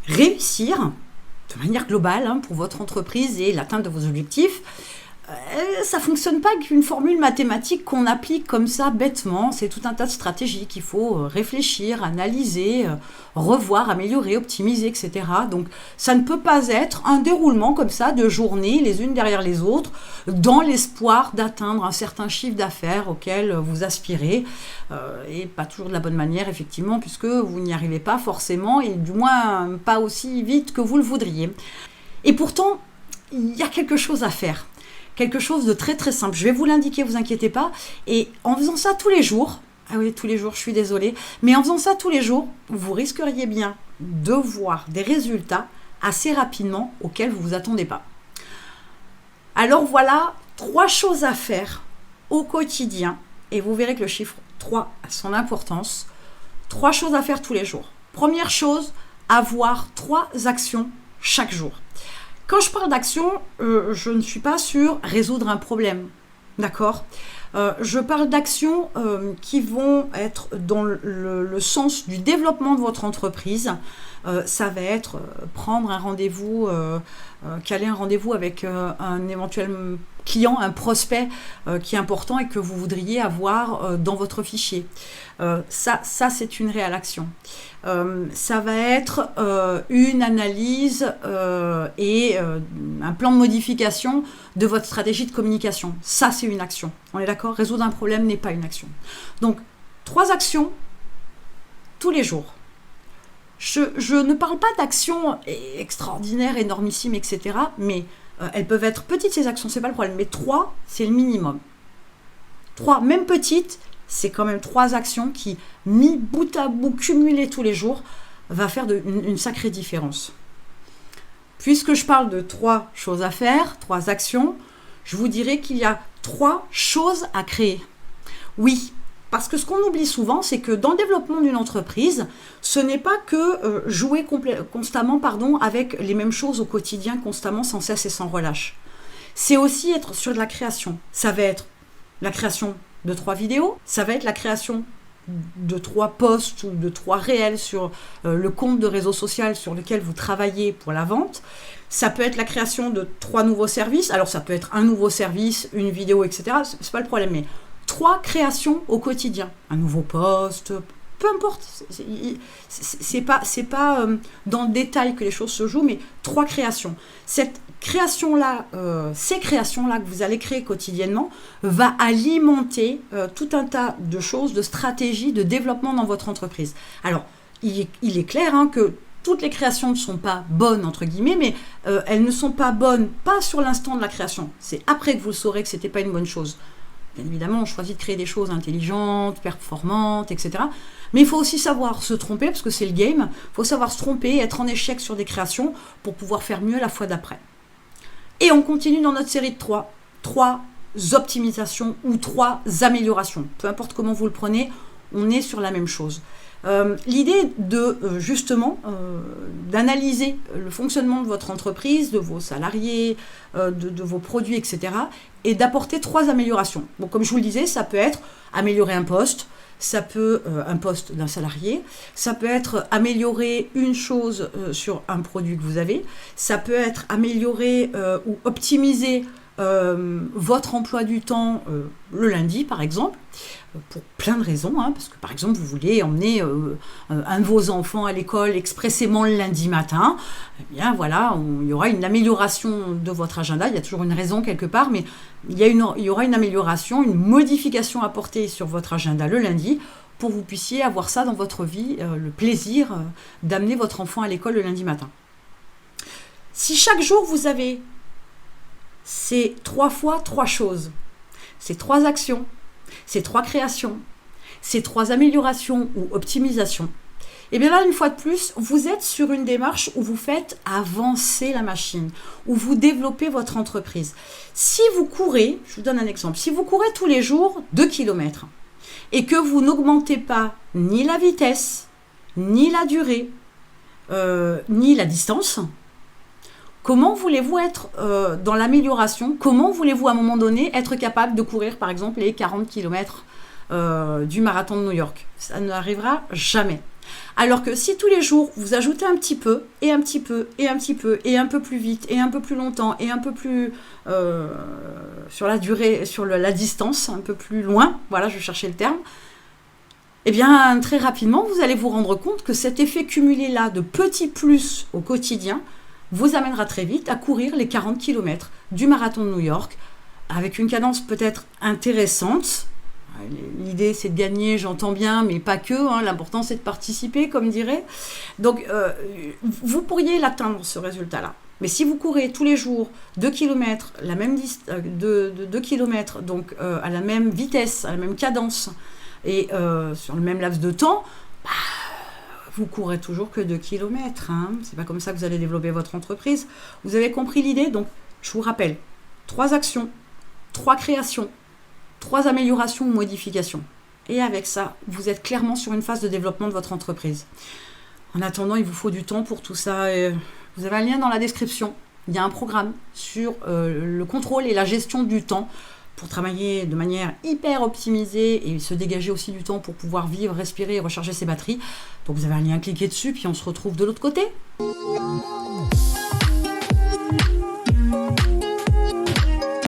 réussir de manière globale pour votre entreprise et l'atteinte de vos objectifs, ça ne fonctionne pas avec une formule mathématique qu'on applique comme ça bêtement. C'est tout un tas de stratégies qu'il faut réfléchir, analyser, revoir, améliorer, optimiser, etc. Donc ça ne peut pas être un déroulement comme ça de journées les unes derrière les autres dans l'espoir d'atteindre un certain chiffre d'affaires auquel vous aspirez et pas toujours de la bonne manière effectivement puisque vous n'y arrivez pas forcément et du moins pas aussi vite que vous le voudriez. Et pourtant, il y a quelque chose à faire. Quelque chose de très très simple. Je vais vous l'indiquer, vous inquiétez pas. Et en faisant ça tous les jours, ah oui, tous les jours, je suis désolée, mais en faisant ça tous les jours, vous risqueriez bien de voir des résultats assez rapidement auxquels vous ne vous attendez pas. Alors voilà 3 choses à faire au quotidien et vous verrez que le chiffre 3 a son importance. 3 choses à faire tous les jours. Première chose, avoir 3 actions chaque jour. Quand je parle d'action, je ne suis pas sur résoudre un problème, d'accord ? Je parle d'actions qui vont être dans le sens du développement de votre entreprise. Ça va être prendre un rendez-vous, caler un rendez-vous avec un éventuel client, un prospect qui est important et que vous voudriez avoir dans votre fichier. Ça c'est une réelle action. Ça va être une analyse et un plan de modification de votre stratégie de communication. Ça, c'est une action. On est d'accord ? Résoudre un problème n'est pas une action. Donc, 3 actions tous les jours. Je ne parle pas d'actions extraordinaires, énormissimes, etc. Mais elles peuvent être petites, ces actions, c'est pas le problème. Mais 3, c'est le minimum. 3, même petites, c'est quand même 3 actions qui, mis bout à bout, cumulées tous les jours, va faire une sacrée différence. Puisque je parle de 3 choses à faire, 3 actions, je vous dirais qu'il y a 3 choses à créer. Oui, parce que ce qu'on oublie souvent, c'est que dans le développement d'une entreprise, ce n'est pas que jouer constamment avec les mêmes choses au quotidien, constamment, sans cesse et sans relâche. C'est aussi être sur de la création. Ça va être la création de 3 vidéos, ça va être la création de 3 posts ou de 3 réels sur le compte de réseau social sur lequel vous travaillez pour la vente. Ça peut être la création de 3 nouveaux services. Alors ça peut être un nouveau service, une vidéo, etc. C'est pas le problème, mais 3 créations au quotidien. Un nouveau post, peu importe. C'est pas dans le détail que les choses se jouent, mais 3 créations. Cette création-là, ces créations-là que vous allez créer quotidiennement, va alimenter tout un tas de choses, de stratégies, de développement dans votre entreprise. Alors, il est clair que toutes les créations ne sont pas bonnes, entre guillemets, mais elles ne sont pas bonnes, pas sur l'instant de la création. C'est après que vous le saurez que ce n'était pas une bonne chose. Bien évidemment, on choisit de créer des choses intelligentes, performantes, etc. Mais il faut aussi savoir se tromper, parce que c'est le game. Il faut savoir se tromper, être en échec sur des créations pour pouvoir faire mieux la fois d'après. Et on continue dans notre série de 3. 3 optimisations ou 3 améliorations. Peu importe comment vous le prenez, on est sur la même chose. L'idée de d'analyser le fonctionnement de votre entreprise, de vos salariés, de vos produits, etc. et d'apporter 3 améliorations. Bon, comme je vous le disais, ça peut être améliorer un poste, ça peut un poste d'un salarié, ça peut être améliorer une chose sur un produit que vous avez, ça peut être améliorer ou optimiser votre emploi du temps le lundi par exemple, pour plein de raisons, parce que par exemple vous voulez emmener un de vos enfants à l'école expressément le lundi matin, eh bien voilà, il y aura une amélioration de votre agenda, il y a toujours une raison quelque part, mais il y aura une amélioration, une modification apportée sur votre agenda le lundi pour que vous puissiez avoir ça dans votre vie, le plaisir d'amener votre enfant à l'école le lundi matin. Si chaque jour vous avez ces 3 fois 3 choses, ces 3 actions, ces 3 créations, ces 3 améliorations ou optimisations, et bien là, une fois de plus, vous êtes sur une démarche où vous faites avancer la machine, où vous développez votre entreprise. Si vous courez, je vous donne un exemple, si vous courez tous les jours 2 km et que vous n'augmentez pas ni la vitesse, ni la durée, ni la distance, comment voulez-vous être dans l'amélioration ? Comment voulez-vous à un moment donné être capable de courir par exemple les 40 km du marathon de New York ? Ça n'arrivera jamais. Alors que si tous les jours, vous ajoutez un petit peu, et un petit peu, et un petit peu, et un peu plus vite, et un peu plus longtemps, et un peu plus sur la durée, sur la distance, un peu plus loin, voilà, je cherchais le terme, eh bien, très rapidement, vous allez vous rendre compte que cet effet cumulé-là de petits plus au quotidien vous amènera très vite à courir les 40 km du marathon de New York, avec une cadence peut-être intéressante. L'idée, c'est de gagner, j'entends bien, mais pas que. Hein, l'important, c'est de participer, comme dirait. Donc, vous pourriez l'atteindre, ce résultat-là. Mais si vous courez tous les jours 2 km, 2 km, donc à la même vitesse, à la même cadence, et sur le même laps de temps, vous courez toujours que 2 km. Hein. C'est pas comme ça que vous allez développer votre entreprise. Vous avez compris l'idée? Donc, je vous rappelle, 3 actions, 3 créations, 3 améliorations ou modifications. Et avec ça, vous êtes clairement sur une phase de développement de votre entreprise. En attendant, il vous faut du temps pour tout ça. Vous avez un lien dans la description. Il y a un programme sur le contrôle et la gestion du temps pour travailler de manière hyper optimisée et se dégager aussi du temps pour pouvoir vivre, respirer et recharger ses batteries. Donc vous avez un lien, cliquez dessus, puis on se retrouve de l'autre côté.